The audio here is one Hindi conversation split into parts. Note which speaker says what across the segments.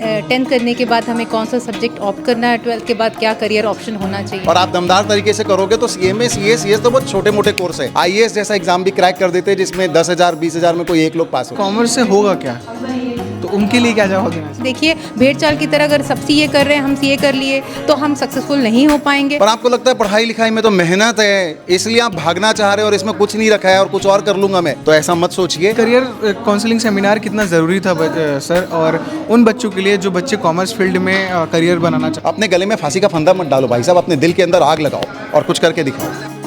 Speaker 1: 10th करने के बाद हमें कौन सा सब्जेक्ट ऑप्ट करना है, 12th के बाद क्या करियर ऑप्शन होना चाहिए।
Speaker 2: और आप दमदार तरीके से करोगे तो सीएमए सीएस सीएस तो बहुत छोटे मोटे कोर्स है। आईएएस जैसा एग्जाम भी क्रैक कर देते हैं जिसमें 10,000 20,000 में कोई एक लोग पास हो।
Speaker 3: कॉमर्स से होगा क्या, तो उनके लिए क्या जवाब देना चाहिए?
Speaker 1: देखिए भेड़ चाल की तरह अगर सब सीए कर रहे हैं, हम सीए कर लिए तो हम सक्सेसफुल नहीं हो पाएंगे।
Speaker 2: पर आपको लगता है पढ़ाई लिखाई में तो मेहनत है इसलिए आप भागना चाह रहे हो और इसमें कुछ नहीं रखा है और कुछ और कर लूंगा मैं, तो ऐसा मत सोचिए।
Speaker 3: करियर काउंसलिंग सेमिनार कितना ज़रूरी था सर, और उन बच्चों के लिए जो बच्चे कॉमर्स फील्ड में करियर बनाना चाहते
Speaker 2: अपने गले में फांसी का फंदा मत डालो भाई साहब, अपने दिल के अंदर आग लगाओ और कुछ करके दिखाओ।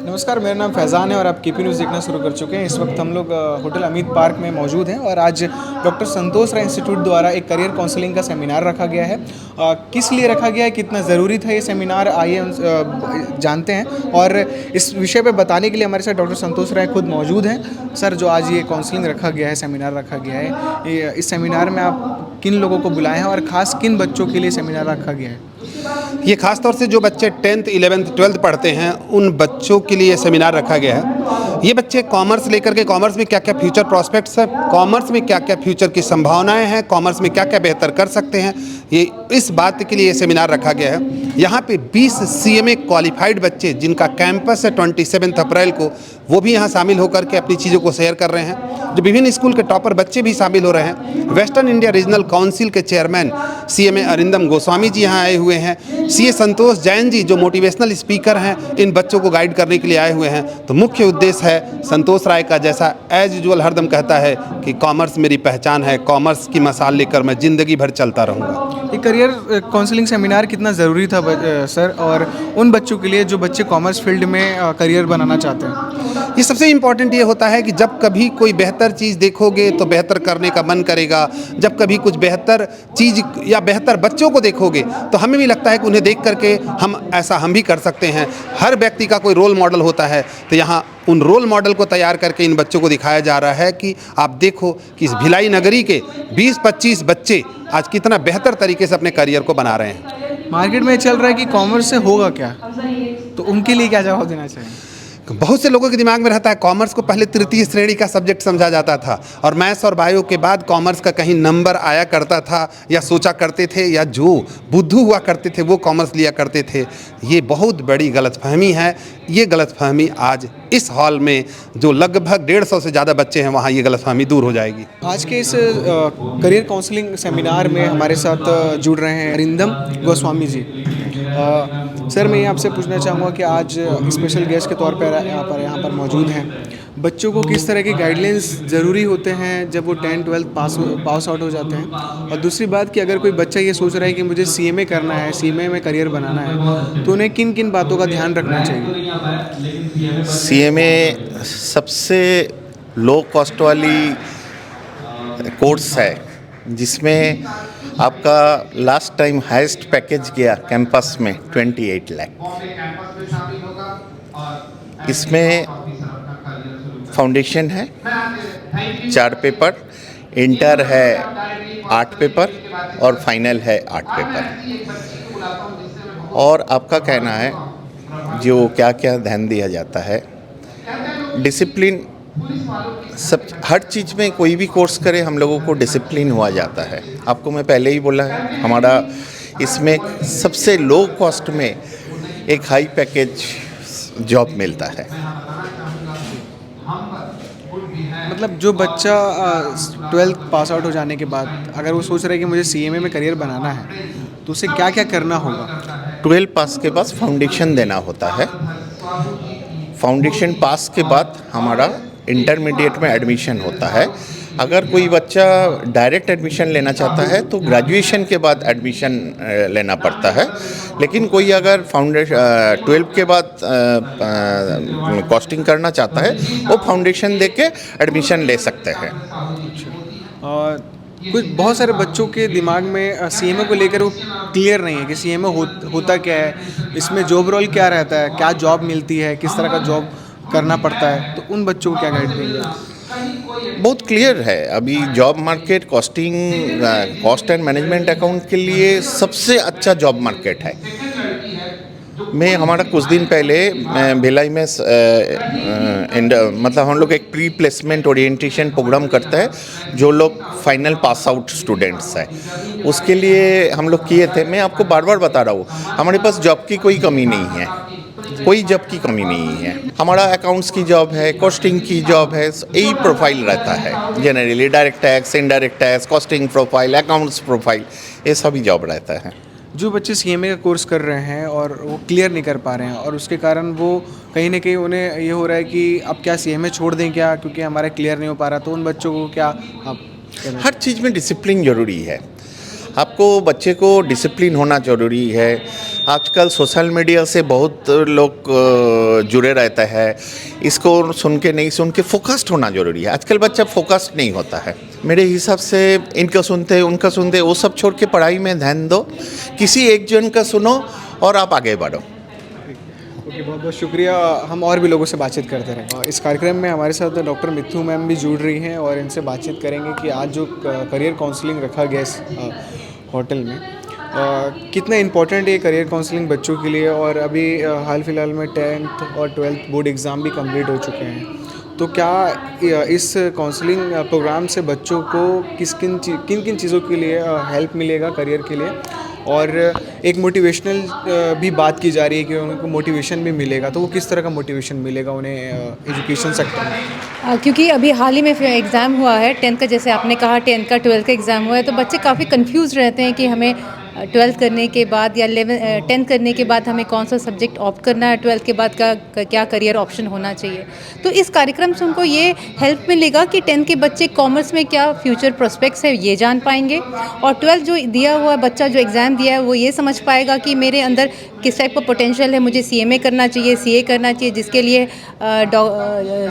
Speaker 3: नमस्कार, मेरा नाम फैज़ान है और आप केपी न्यूज़ देखना शुरू कर चुके हैं। इस वक्त हम लोग होटल अमित पार्क में मौजूद हैं और आज डॉक्टर संतोष राय इंस्टीट्यूट द्वारा एक करियर काउंसलिंग का सेमिनार रखा गया है। किस लिए रखा गया है, कितना ज़रूरी था ये सेमिनार, आइए हम जानते हैं। और इस विषय पे बताने के लिए हमारे साथ डॉक्टर संतोष राय खुद मौजूद हैं। सर, जो आज ये काउंसलिंग रखा गया है, सेमिनार रखा गया है, इस सेमिनार में आप किन लोगों को बुलाए हैं और ख़ास किन बच्चों के लिए सेमिनार रखा गया है?
Speaker 4: ये खास तौर से जो बच्चे 10th 11th 12th पढ़ते हैं उन बच्चों के लिए सेमिनार रखा गया है। ये बच्चे कॉमर्स लेकर के कॉमर्स में क्या क्या फ्यूचर प्रॉस्पेक्ट्स है, कॉमर्स में क्या क्या फ्यूचर की संभावनाएं हैं, कॉमर्स में क्या क्या बेहतर कर सकते हैं, ये इस बात के लिए ये सेमिनार रखा गया है। यहाँ पे 20 सीएमए क्वालिफाइड बच्चे जिनका कैंपस है 27 अप्रैल को, वो भी यहाँ शामिल होकर के अपनी चीज़ों को शेयर कर रहे हैं। जो विभिन्न स्कूल के टॉपर बच्चे भी शामिल हो रहे हैं। वेस्टर्न इंडिया रीजनल काउंसिल के चेयरमैन सीएमए अरिंदम गोस्वामी जी यहाँ आए हुए हैं। सीए संतोष जैन जी जो मोटिवेशनल स्पीकर हैं, इन बच्चों को गाइड करने के लिए आए हुए हैं। तो मुख्य उद्देश्य है संतोष राय का, जैसा एज यूजुअल हरदम कहता है कि कॉमर्स मेरी पहचान है, कॉमर्स की मसाल लेकर मैं ज़िंदगी भर चलता रहूँगा।
Speaker 3: ये करियर काउंसलिंग सेमिनार कितना ज़रूरी था सर, और उन बच्चों के लिए जो बच्चे कॉमर्स फील्ड में करियर बनाना चाहते हैं?
Speaker 4: ये सबसे इम्पॉर्टेंट ये होता है कि जब कभी कोई बेहतर चीज़ देखोगे तो बेहतर करने का मन करेगा। जब कभी कुछ बेहतर चीज़ या बेहतर बच्चों को देखोगे तो हमें भी लगता है कि उन्हें देख करके हम भी कर सकते हैं। हर व्यक्ति का कोई रोल मॉडल होता है, तो यहाँ उन रोल मॉडल को तैयार करके इन बच्चों को दिखाया जा रहा है कि आप देखो कि इस भिलाई नगरी के 20-25 बच्चे आज कितना बेहतर तरीके से अपने करियर को बना रहे हैं।
Speaker 3: मार्केट में चल रहा है कि कॉमर्स से होगा क्या, तो उनके लिए क्या जवाब देना चाहिए?
Speaker 4: बहुत से लोगों के दिमाग में रहता है कॉमर्स को पहले तृतीय श्रेणी का सब्जेक्ट समझा जाता था और मैथ्स और बायो के बाद कॉमर्स का कहीं नंबर आया करता था, या सोचा करते थे, या जो बुद्धू हुआ करते थे वो कॉमर्स लिया करते थे। ये बहुत बड़ी गलतफहमी है। ये गलतफहमी आज इस हॉल में जो लगभग 150 से ज़्यादा बच्चे हैं वहाँ ये गलतफहमी दूर हो जाएगी।
Speaker 3: आज के इस करियर काउंसलिंग सेमिनार में हमारे साथ जुड़ रहे हैं अरिंदम गोस्वामी जी। सर, मैं आपसे पूछना चाहूँगा कि आज स्पेशल गेस्ट के तौर पर यहाँ पर मौजूद हैं। बच्चों को किस तरह के गाइडलाइंस ज़रूरी होते हैं जब वो 10th 12th पास आउट हो जाते हैं? और दूसरी बात कि अगर कोई बच्चा ये सोच रहा है कि मुझे सीएमए करना है, सीएमए में करियर बनाना है, तो उन्हें किन किन बातों का ध्यान रखना चाहिए?
Speaker 5: सीएमए सबसे लो कॉस्ट वाली कोर्स है जिसमें आपका लास्ट टाइम हाईएस्ट पैकेज गया कैंपस में 28 लाख। इसमें फाउंडेशन है 4 पेपर, इंटर है 8 पेपर और फाइनल है 8 पेपर। और आपका कहना है जो क्या क्या ध्यान दिया जाता है, डिसिप्लिन, सब हर चीज़ में कोई भी कोर्स करे हम लोगों को डिसिप्लिन हुआ जाता है। आपको मैं पहले ही बोला है, हमारा इसमें सबसे लो कॉस्ट में एक हाई पैकेज जॉब मिलता है।
Speaker 3: मतलब जो बच्चा 12th पास आउट हो जाने के बाद अगर वो सोच रहा है कि मुझे सीएमए में करियर बनाना है, तो उसे क्या क्या करना होगा?
Speaker 5: 12 पास के बाद फाउंडेशन देना होता है। फाउंडेशन पास के बाद हमारा इंटरमीडिएट में एडमिशन होता है। अगर कोई बच्चा डायरेक्ट एडमिशन लेना चाहता है तो ग्रेजुएशन के बाद एडमिशन लेना पड़ता है। लेकिन कोई अगर 12 के बाद कॉस्टिंग करना चाहता है वो फाउंडेशन दे के एडमिशन ले सकते हैं।
Speaker 3: और कुछ बहुत सारे बच्चों के दिमाग में सीएमए को लेकर वो क्लियर नहीं है कि सीएमए होता क्या है, इसमें जॉब रोल क्या रहता है, क्या जॉब मिलती है, किस तरह का जॉब करना पड़ता है, तो उन बच्चों को क्या गाइड देंगे?
Speaker 5: बहुत क्लियर है। अभी job market cost and management account के लिए सबसे अच्छा जॉब मार्केट है। में हमारा कुछ दिन पहले भिलाई में मतलब हम लोग एक प्री प्लेसमेंट ओरिएंटेशन प्रोग्राम करते हैं जो लोग फाइनल पास आउट स्टूडेंट्स हैं, उसके लिए हम लोग किए थे। मैं आपको बार बार बता रहा हूँ, हमारे पास जॉब की कोई कमी नहीं है, कोई जॉब की कमी नहीं है। हमारा अकाउंट्स की जॉब है, कॉस्टिंग की जॉब है, यही प्रोफाइल रहता है generally. Direct tax, indirect tax, costing profile, accounts profile, ये सभी जॉब रहता है।
Speaker 3: जो बच्चे सीएमए का कोर्स कर रहे हैं और वो क्लियर नहीं कर पा रहे हैं और उसके कारण वो कहीं ना कहीं उन्हें ये हो रहा है कि अब क्या सीएमए छोड़ दें क्या, क्योंकि हमारा क्लियर नहीं हो पा रहा, तो उन बच्चों को क्या आप
Speaker 5: हर चीज़ में डिसिप्लिन ज़रूरी है। आपको बच्चे को डिसिप्लिन होना ज़रूरी है। आजकल सोशल मीडिया से बहुत लोग जुड़े रहते हैं, इसको सुन के नहीं, सुन के फोकस्ड होना ज़रूरी है। आजकल बच्चा फोकस्ड नहीं होता है मेरे हिसाब से। इनका सुनते उनका सुनते वो सब छोड़ के पढ़ाई में ध्यान दो, किसी एक जन का सुनो और आप आगे बढ़ो।
Speaker 3: ओके, बहुत बहुत शुक्रिया। हम और भी लोगों से बातचीत करते रहें। इस कार्यक्रम में हमारे साथ डॉक्टर मिथु मैम भी जुड़ रही हैं और इनसे बातचीत करेंगे कि आज जो करियर काउंसलिंग रखा गया इस होटल में, कितना इम्पोर्टेंट है करियर काउंसलिंग बच्चों के लिए। और अभी हाल फिलहाल में 10th और 12th बोर्ड एग्ज़ाम भी कंप्लीट हो चुके हैं, तो क्या इस काउंसलिंग प्रोग्राम से बच्चों को किन किन चीज़ों के लिए हेल्प मिलेगा करियर के लिए, और एक मोटिवेशनल भी बात की जा रही है कि उनको मोटिवेशन भी मिलेगा, तो वो किस तरह का मोटिवेशन मिलेगा उन्हें एजुकेशन सेक्टर में?
Speaker 1: क्योंकि अभी हाल ही में एग्ज़ाम हुआ है 10th का, जैसे आपने कहा 10th का 12th का एग्ज़ाम हुआ है, तो बच्चे काफ़ी कंफ्यूज रहते हैं कि हमें 12th करने के बाद या 10th करने के बाद हमें कौन सा सब्जेक्ट ऑप्ट करना है, 12th के बाद का क्या करियर ऑप्शन होना चाहिए। तो इस कार्यक्रम से उनको ये हेल्प मिलेगा कि 10th के बच्चे कॉमर्स में क्या फ्यूचर प्रोस्पेक्ट्स है ये जान पाएंगे, और 12th जो दिया हुआ बच्चा जो एग्ज़ाम दिया है वो ये समझ पाएगा कि मेरे अंदर किस टाइप का पोटेंशियल है, मुझे सीएमए करना चाहिए, सीए करना चाहिए, जिसके लिए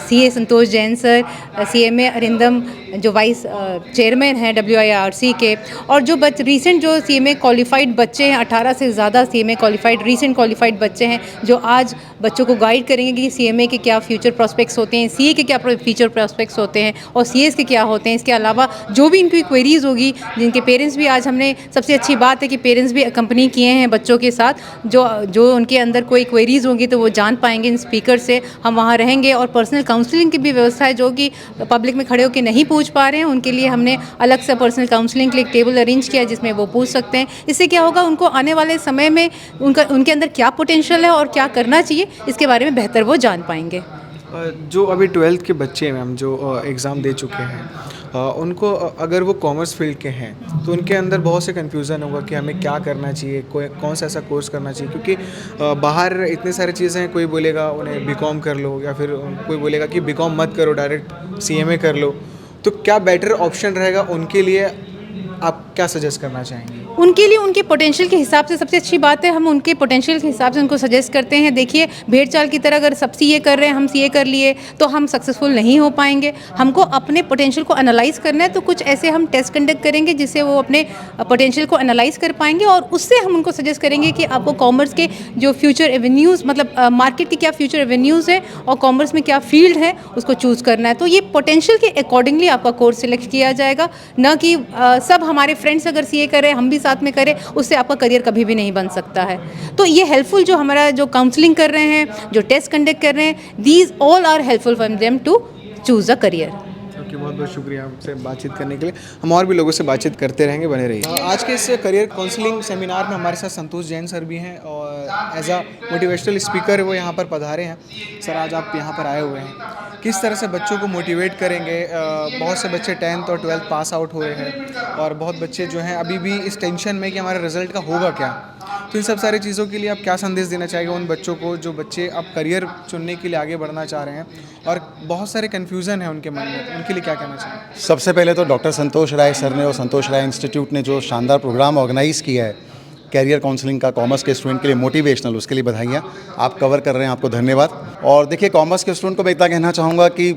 Speaker 1: सीए संतोष जैन सर, सीएमए अरिंदम जो वाइस चेयरमैन हैं WIRC के, और जो रीसेंट जो सीएमए क्वालिफाइड बच्चे हैं, 18 से ज़्यादा सीएमए क्वालिफाइड रीसेंट क्वालिफाइड बच्चे हैं, जो आज बच्चों को गाइड करेंगे कि सीएमए के क्या फ्यूचर प्रॉस्पेक्ट्स होते हैं, सीए के क्या फ्यूचर प्रॉस्पेक्ट्स होते हैं, और सीएस के क्या होते हैं। इसके अलावा जो भी इनकी क्वेरीज़ होगी, जिनके पेरेंट्स भी, आज हमने सबसे अच्छी बात है कि पेरेंट्स भी कंपनी किए हैं बच्चों के साथ, जो उनके अंदर कोई क्वेरीज़ होंगी तो वो जान पाएंगे इन स्पीकर से। हम वहाँ रहेंगे और पर्सनल काउंसलिंग की भी व्यवस्था है, जो कि पब्लिक में खड़े होकर नहीं पूछ पा रहे हैं, उनके लिए हमने अलग से पर्सनल काउंसलिंग के लिए एक टेबल अरेंज किया जिसमें वो पूछ सकते हैं। इससे क्या होगा, उनको आने वाले समय में उनके अंदर क्या पोटेंशियल है और क्या करना चाहिए, इसके बारे में बेहतर वो जान पाएंगे।
Speaker 3: जो अभी 12th के बच्चे मैम जो एग्ज़ाम दे चुके हैं, उनको अगर वो कॉमर्स फील्ड के हैं तो उनके अंदर बहुत से कन्फ्यूज़न होगा कि हमें क्या करना चाहिए, कौन सा ऐसा कोर्स करना चाहिए, क्योंकि बाहर इतने सारी चीज़ें हैं। कोई बोलेगा उन्हें बीकॉम कर लो, या फिर कोई बोलेगा कि बीकॉम मत करो, डायरेक्ट सीएमए कर लो। तो क्या बेटर ऑप्शन रहेगा उनके लिए, आप क्या सजेस्ट करना चाहेंगे?
Speaker 1: उनके लिए उनके पोटेंशियल के हिसाब से सबसे अच्छी बात है, हम उनके पोटेंशियल के हिसाब से उनको सजेस्ट करते हैं। देखिए, भेड़ चाल की तरह अगर सब सीए कर रहे हैं, हम सीए कर लिए, तो हम सक्सेसफुल नहीं हो पाएंगे। हमको अपने पोटेंशियल को एनालाइज करना है, तो कुछ ऐसे हम टेस्ट कंडक्ट करेंगे जिससे वो अपने पोटेंशियल को एनालाइज कर पाएंगे, और उससे हम उनको सजेस्ट करेंगे कि आपको कॉमर्स के जो फ्यूचर एवेन्यूज़, मतलब मार्केट के क्या फ्यूचर एवेन्यूज़ है और कॉमर्स में क्या फील्ड है, उसको चूज़ करना है। तो ये पोटेंशियल के अकॉर्डिंगली आपका कोर्स सिलेक्ट किया जाएगा, न कि सब हमारे फ्रेंड्स अगर सीए कर रहे हैं हम भी साथ में करें, उससे आपका करियर कभी भी नहीं बन सकता है। तो ये हेल्पफुल, जो हमारा जो काउंसलिंग कर रहे हैं, जो टेस्ट कंडक्ट कर रहे हैं, these all are helpful for them to choose a career.
Speaker 3: Okay, बहुत बहुत शुक्रिया आपसे बातचीत करने के लिए। हम और भी लोगों से बातचीत करते रहेंगे, बने रहिए। आज के इस करियर काउंसलिंग सेमिनार में हमारे साथ संतोष जैन सर भी हैं, और एज अ मोटिवेशनल स्पीकर वो यहाँ पर पधारे हैं। सर, आज आप यहाँ पर आए हुए हैं, किस तरह से बच्चों को मोटिवेट करेंगे? बहुत से बच्चे 10th और 12th पास आउट हुए हैं, और बहुत बच्चे जो हैं अभी भी इस टेंशन में कि हमारे रिजल्ट का होगा क्या। तो इन सब सारी चीज़ों के लिए आप क्या संदेश देना चाहेंगे उन बच्चों को, जो बच्चे अब करियर चुनने के लिए आगे बढ़ना चाह रहे हैं और बहुत सारे कन्फ्यूज़न है उनके मन में, उनके लिए क्या कहना चाहिए?
Speaker 2: सबसे पहले तो डॉक्टर संतोष राय सर ने और संतोष राय इंस्टीट्यूट ने जो शानदार प्रोग्राम ऑर्गेनाइज़ किया है कैरियर काउंसलिंग का कॉमर्स के स्टूडेंट के लिए, मोटिवेशनल, उसके लिए बधाइयाँ। आप कवर कर रहे हैं, आपको धन्यवाद। और देखिए, कॉमर्स के स्टूडेंट को मैं इतना कहना चाहूँगा कि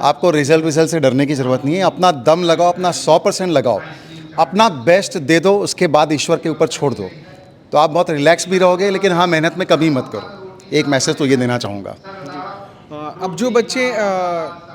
Speaker 2: आपको रिजल्ट से डरने की ज़रूरत नहीं है। अपना दम लगाओ, अपना 100% लगाओ, अपना बेस्ट दे दो, उसके बाद ईश्वर के ऊपर छोड़ दो, तो आप बहुत रिलैक्स भी रहोगे। लेकिन हाँ, मेहनत में कभी मत करो। एक मैसेज तो ये देना चाहूँगा।
Speaker 3: अब जो बच्चे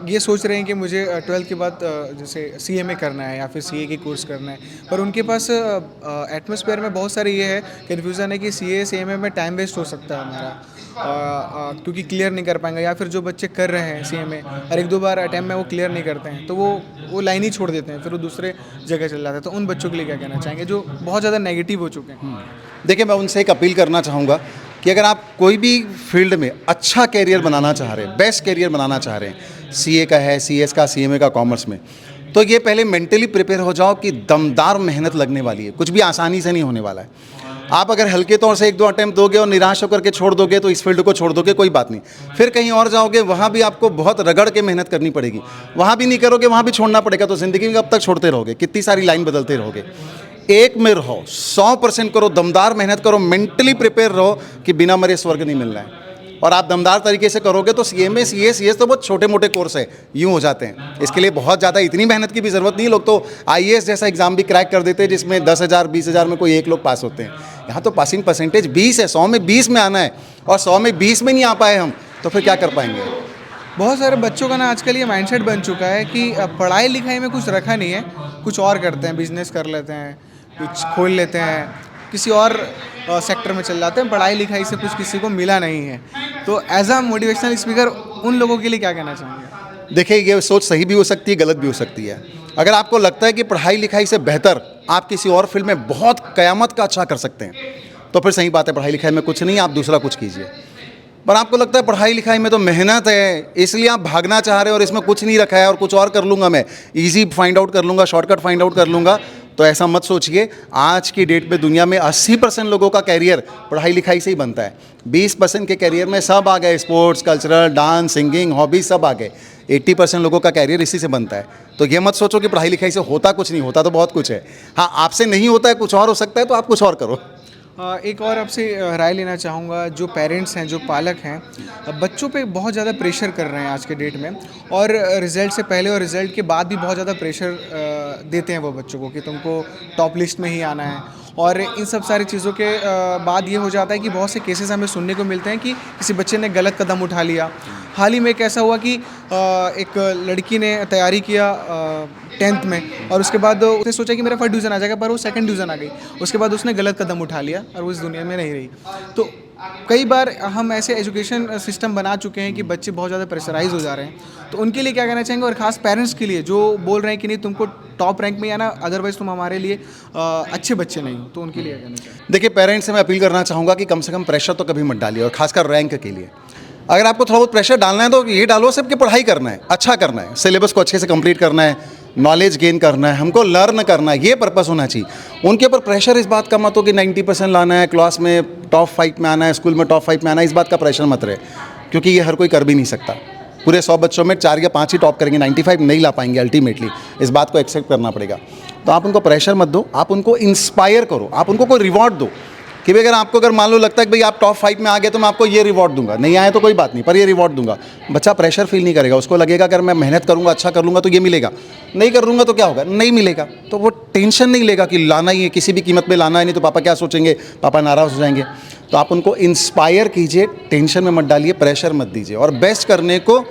Speaker 3: ये सोच रहे हैं कि मुझे 12th के बाद जैसे CMA करना है या फिर CA की कोर्स करना है, पर उनके पास एटमॉस्फेयर में बहुत सारे ये है कन्फ्यूज़न है कि CA CMA में टाइम वेस्ट हो सकता है हमारा, क्योंकि क्लियर नहीं कर पाएंगे, या फिर जो बच्चे कर रहे हैं CMA और एक दो बार अटैम्प्ट में वो क्लियर नहीं करते हैं तो वो लाइन ही छोड़ देते हैं, फिर वो दूसरे जगह चल जाते हैं। तो उन बच्चों के लिए क्या कहना चाहेंगे जो बहुत ज़्यादा नेगेटिव हो चुके हैं?
Speaker 2: देखिए, मैं उनसे एक अपील करना चाहूँगा कि अगर आप कोई भी फील्ड में अच्छा कैरियर बनाना चाह रहे हैं, बेस्ट कैरियर बनाना चाह रहे हैं, CA का है, CS का, CMA का, कॉमर्स में, तो ये पहले मेंटली प्रिपेयर हो जाओ कि दमदार मेहनत लगने वाली है, कुछ भी आसानी से नहीं होने वाला है। आप अगर हल्के तौर से एक दो अटेम्प्ट दोगे और निराश होकर के छोड़ दोगे तो इस फील्ड को छोड़ दोगे, कोई बात नहीं। फिर कहीं और जाओगे, वहाँ भी आपको बहुत रगड़ के मेहनत करनी पड़ेगी, वहाँ भी नहीं करोगे, वहाँ भी छोड़ना पड़ेगा, तो ज़िंदगी में कब तक छोड़ते रहोगे? कितनी सारी लाइन बदलते रहोगे? एक में रहो, 100% करो, दमदार मेहनत करो, मेंटली प्रिपेयर रहो कि बिना मरे स्वर्ग नहीं मिलना है। और आप दमदार तरीके से करोगे तो CMA CA CS तो बहुत छोटे मोटे कोर्स है, यूँ हो जाते हैं। इसके लिए बहुत ज़्यादा इतनी मेहनत की भी ज़रूरत नहीं है। लोग तो IAS जैसा एग्ज़ाम भी क्रैक कर देते हैं जिसमें 10,000 20,000 में कोई एक लोग पास होते हैं। यहाँ तो पासिंग परसेंटेज 20 है, 100 में 20 में आना है, और 100 में 20 में नहीं आ पाए हम तो फिर क्या कर पाएंगे?
Speaker 3: बहुत सारे बच्चों का ना आजकल ये माइंडसेट बन चुका है कि पढ़ाई लिखाई में कुछ रखा नहीं है, कुछ और करते हैं, बिजनेस कर लेते हैं, कुछ खोल लेते हैं, किसी और सेक्टर में चल जाते हैं, पढ़ाई लिखाई से कुछ किसी को मिला नहीं है। तो एज अ मोटिवेशनल स्पीकर उन लोगों के लिए क्या कहना चाहेंगे?
Speaker 2: देखिए, ये सोच सही भी हो सकती है, गलत भी हो सकती है। अगर आपको लगता है कि पढ़ाई लिखाई से बेहतर आप किसी और फील्ड में बहुत क़यामत का अच्छा कर सकते हैं, तो फिर सही बात है, पढ़ाई लिखाई में कुछ नहीं, आप दूसरा कुछ कीजिए। पर आपको लगता है पढ़ाई लिखाई में तो मेहनत है, इसलिए आप भागना चाह रहे हो और इसमें कुछ नहीं रखा है और कुछ और कर लूँगा, मैं ईजी फाइंड आउट कर लूँगा, शॉर्टकट फाइंड आउट कर लूँगा, तो ऐसा मत सोचिए। आज की डेट में दुनिया में 80% लोगों का कैरियर पढ़ाई लिखाई से ही बनता है। 20% के कैरियर में सब आ गए, sports, cultural, dance, singing, hobby सब आ गए। 80% लोगों का कैरियर इसी से बनता है। तो ये मत सोचो कि पढ़ाई लिखाई से होता कुछ नहीं, होता तो बहुत कुछ है। हाँ, आपसे नहीं होता है, कुछ और हो सकता है, तो आप कुछ और करो।
Speaker 3: एक और आपसे राय लेना चाहूँगा, जो पेरेंट्स हैं, जो पालक हैं, बच्चों पे बहुत ज़्यादा प्रेशर कर रहे हैं आज के डेट में, और रिज़ल्ट से पहले और रिज़ल्ट के बाद भी बहुत ज़्यादा प्रेशर देते हैं वो बच्चों को कि तुमको टॉप लिस्ट में ही आना है। और इन सब सारी चीज़ों के बाद ये हो जाता है कि बहुत से केसेस हमें सुनने को मिलते हैं कि किसी बच्चे ने गलत कदम उठा लिया। हाल ही में एक ऐसा हुआ कि एक लड़की ने तैयारी किया 10th में, और उसके बाद उसने सोचा कि मेरा फर्स्ट डिवीज़न आ जाएगा, पर वो सेकंड डिवीज़न आ गई। उसके बाद उसने गलत कदम उठा लिया और वो इस दुनिया में नहीं रही। तो कई बार हम ऐसे एजुकेशन सिस्टम बना चुके हैं कि बच्चे बहुत ज़्यादा प्रेशराइज हो जा रहे हैं। तो उनके लिए क्या कहना चाहेंगे, और ख़ास पेरेंट्स के लिए जो बोल रहे हैं कि नहीं तुमको टॉप रैंक में आना, अदरवाइज़ तुम हमारे लिए अच्छे बच्चे नहीं हो, तो उनके लिए क्या कहना चाहेंगे?
Speaker 2: देखिए, पेरेंट्स से मैं अपील करना चाहूँगा कि कम से कम प्रेशर तो कभी मत डालिए, और खासकर रैंक के लिए। अगर आपको थोड़ा बहुत प्रेशर डालना है तो ये डालो सिर्फ कि पढ़ाई करना है, अच्छा करना है, सिलेबस को अच्छे से कंप्लीट करना है, नॉलेज गेन करना है, हमको लर्न करना है, ये पर्पस होना चाहिए। उनके ऊपर प्रेशर इस बात का मत हो कि 90% लाना है, क्लास में टॉप 5 में आना है, स्कूल में टॉप 5 में आना है, इस बात का प्रेशर मत रहे, क्योंकि ये हर कोई कर भी नहीं सकता। पूरे 100 बच्चों में 4 या 5 ही टॉप करेंगे, 95 नहीं ला पाएंगे अल्टीमेटली। इस बात को एक्सेप्ट करना पड़ेगा। तो आप उनको प्रेशर मत दो, आप उनको इंस्पायर करो, आप उनको कोई रिवॉर्ड दो कि भाई अगर मान लो लगता है कि भाई आप टॉप 5 में आ गए तो मैं आपको ये रिवॉर्ड दूंगा, नहीं आए तो कोई बात नहीं, पर ये रिवॉर्ड दूंगा। बच्चा प्रेशर फील नहीं करेगा, उसको लगेगा अगर मैं मेहनत करूंगा, अच्छा कर लूँगा तो ये मिलेगा, नहीं करूँगा तो क्या होगा, नहीं मिलेगा। तो वो टेंशन नहीं लेगा कि लाना ही है, किसी भी कीमत पे लाना है, नहीं तो पापा क्या सोचेंगे, पापा नाराज़ हो जाएंगे। तो आप उनको इंस्पायर कीजिए, टेंशन में मत डालिए, प्रेशर मत दीजिए, और बेस्ट करने को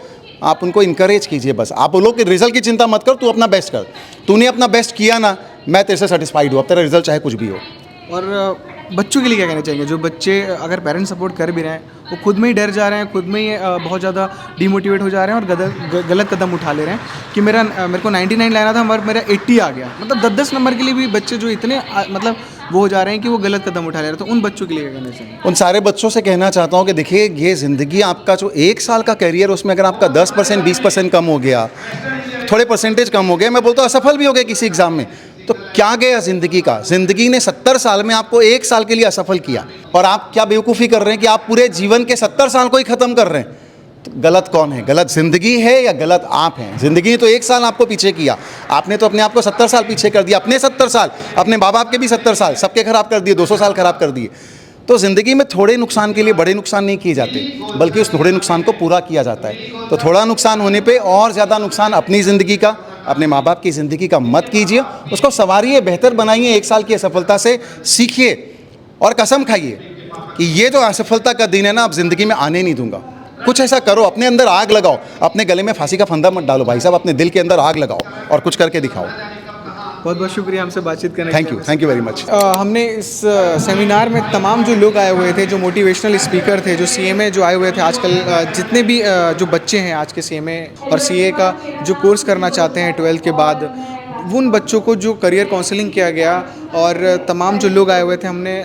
Speaker 2: आप उनको इंकरेज कीजिए। बस आप बोलो कि रिजल्ट की चिंता मत कर, तू अपना बेस्ट कर, तूने अपना बेस्ट किया ना, मैं तेरे से सेटिस्फाइड हूँ, अब तेरा रिजल्ट चाहे कुछ भी हो।
Speaker 3: और बच्चों के लिए क्या कहना चाहिए, जो बच्चे अगर पेरेंट्स सपोर्ट कर भी रहे हैं, वो खुद में ही डर जा रहे हैं, खुद में ही बहुत ज़्यादा डिमोटिवेट हो जा रहे हैं और गलत कदम उठा ले रहे हैं कि मेरे को 99 लाना था, मेरा 80 आ गया। मतलब 10-10 नंबर के लिए भी बच्चे जो इतने मतलब वो हो जा रहे हैं कि वो गलत कदम उठा ले रहे हैं। तो उन बच्चों के लिए क्या कहना चाहिए?
Speaker 2: उन सारे बच्चों से कहना चाहता हूँ कि देखिए, ये ज़िंदगी, आपका जो 1 साल का कैरियर, उसमें अगर आपका 10% 20% कम हो गया, थोड़े परसेंटेज कम हो गए, मैं बोलता हूँ असफल भी हो गए किसी एग्ज़ाम में, तो क्या गया ज़िंदगी का? ज़िंदगी ने 70 साल में आपको 1 साल के लिए असफल किया, और आप क्या बेवकूफ़ी कर रहे हैं कि आप पूरे जीवन के 70 साल को ही ख़त्म कर रहे हैं। तो गलत कौन है? गलत ज़िंदगी है या गलत आप हैं? ज़िंदगी ने तो 1 साल आपको पीछे किया, आपने तो अपने आप को 70 साल पीछे कर दिया, अपने 70 साल, अपने माँ बाप के भी 70 साल, सबके ख़राब कर दिए, 200 साल ख़राब कर दिए। तो ज़िंदगी में थोड़े नुकसान के लिए बड़े नुकसान नहीं किए जाते, बल्कि उस थोड़े नुकसान को पूरा किया जाता है। तो थोड़ा नुकसान होने पे और ज़्यादा नुकसान अपनी ज़िंदगी का, अपने माँ बाप की ज़िंदगी का मत कीजिए, उसको संवारिए, बेहतर बनाइए। 1 साल की असफलता से सीखिए और कसम खाइए कि ये जो असफलता का दिन है ना, अब ज़िंदगी में आने नहीं दूंगा। कुछ ऐसा करो, अपने अंदर आग लगाओ, अपने गले में फांसी का फंदा मत डालो भाई साहब, अपने दिल के अंदर आग लगाओ और कुछ करके दिखाओ।
Speaker 3: बहुत बहुत शुक्रिया हमसे बातचीत करने के लिए।
Speaker 2: Thank you very much.
Speaker 3: हमने इस सेमिनार में तमाम जो लोग आए हुए थे, जो मोटिवेशनल स्पीकर थे, जो सीएमए जो आए हुए थे, आजकल जितने भी जो बच्चे हैं आज के सीएमए और सीए का जो कोर्स करना चाहते हैं 12th के बाद, उन बच्चों को जो करियर काउंसलिंग किया गया और तमाम जो लोग आए हुए थे, हमने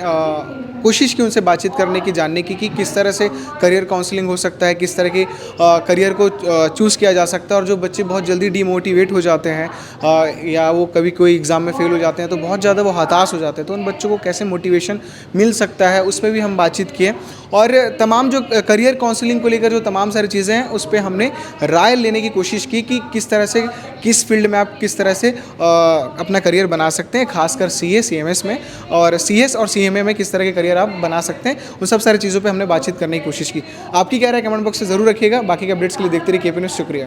Speaker 3: कोशिश की उनसे बातचीत करने की, जानने की कि किस तरह से करियर काउंसलिंग हो सकता है, किस तरह के करियर को चूज़ किया जा सकता है। और जो बच्चे बहुत जल्दी डीमोटिवेट हो जाते हैं या वो कभी कोई एग्ज़ाम में फ़ेल हो जाते हैं तो बहुत ज़्यादा वो हताश हो जाते हैं, तो उन बच्चों को कैसे मोटिवेशन मिल सकता है, उस पर भी हम बातचीत किए। और तमाम जो करियर काउंसलिंग को लेकर जो तमाम सारी चीज़ें हैं उस पे हमने राय लेने की कोशिश की कि किस तरह से, किस फील्ड में आप किस तरह से अपना करियर बना सकते हैं, खासकर सीए सीएमएस में, और सीएस और सीएमए में किस तरह के करियर आप बना सकते हैं। उन सब सारी चीज़ों पे हमने बातचीत करने की कोशिश की। आपकी क्या राय कमेंट बॉक्स से ज़रूर रखिएगा। बाकी के अपडेट्स के लिए देखते रहिए केपी न्यूज़। शुक्रिया।